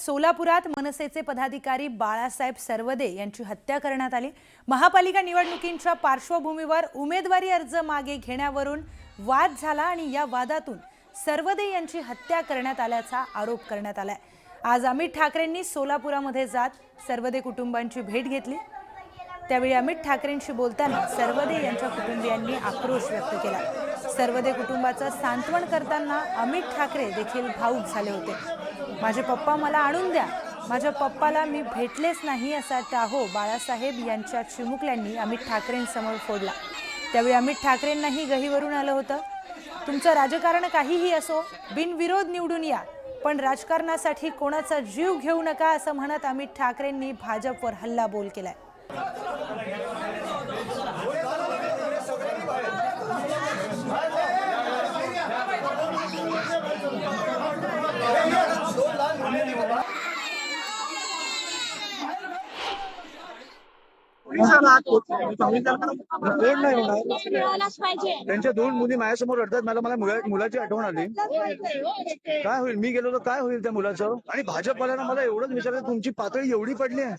सोलापुरात मनसेचे पदाधिकारी बाळासाहेब सरवदे यांची हत्या करण्यात आली। महापालिका निवडणुकींच्या पार्श्वभूमीवर उमेदवारी अर्ज मागे घेण्यावरून वाद झाला आणि या वादातून सरवदे यांची हत्या करण्यात आल्याचा आरोप करण्यात आलाय। आज अमित ठाकरेंनी सोलापुरामध्ये जात सरवदे कुटुंबांची भेट घेतली। त्यावेळी अमित ठाकरेंशी बोलताना सरवदे यांच्या कुटुंबियांनी आक्रोश व्यक्त केला। सरवदे कुटुंबाचं सांत्वन करताना अमित ठाकरे देखील भावुक झाले होते। माझे पप्पा मला आणून द्या, माझ्या पप्पाला मी भेटलेच नाही असा टाहो बाळासाहेब यांच्या चिमुकल्यांनी अमित ठाकरेंसमोर फोडला। त्यावेळी अमित ठाकरेंनाही गहिवरून आलं होतं। तुमचं राजकारण काहीही असो, बिनविरोध निवडून या, पण राजकारणासाठी कोणाचा जीव घेऊ नका असं म्हणत अमित ठाकरेंनी भाजपवर हल्लाबोल केलाय। त्यांच्या दोन मुली माझ्यासमोर रडतात। मला मुलाची आठवण आली। काय होईल, मी गेलो तर काय होईल त्या मुलाचं? आणि भाजपवाल्यांना मला एवढंच विचारलं, तुमची पातळी एवढी पडली आहे,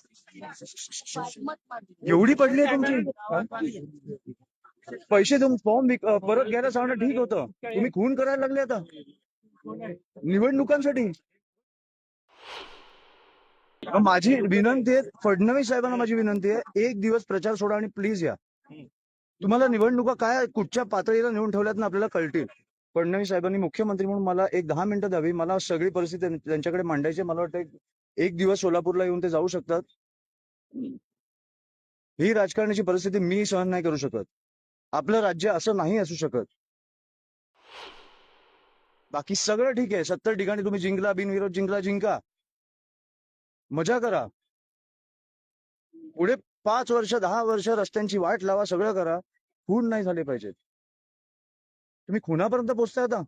एवढी पडली आहे तुमची? पैसे फॉर्म परत घ्यायला सांगणं ठीक होतं, तुम्ही खून करायला लागले आता निवडणुकांसाठी। माझी विनंती आहे, फडणवीस साहेबांना माझी विनंती आहे, एक दिवस प्रचार सोडा आणि प्लीज या। तुम्हाला निवडणुका काय कुठच्या पातळीला नेऊन ठेवल्यात ना आपल्याला कळतील। फडणवीस साहेबांनी मुख्यमंत्री म्हणून मला एक 10 मिनिटं द्यावी, मला सगळी परिस्थिती त्यांच्याकडे मांडायची। मला वाटतं एक दिवस सोलापूरला येऊन ते जाऊ शकतात। ही राजकारणाची परिस्थिती मी सहन नाही करू शकत। आपलं राज्य असं नाही असू शकत। बाकी सगळं ठीक आहे, 70 ठिकाणी तुम्ही जिंकला, बिनविरोध जिंका, मजा करा। पुढे 5 वर्ष 10 वर्ष रस्त्यांची वाट लावा, सगळं करा, खून नाही झाले पाहिजेत। तुम्ही खुनापर्यंत पोहोचताय आता।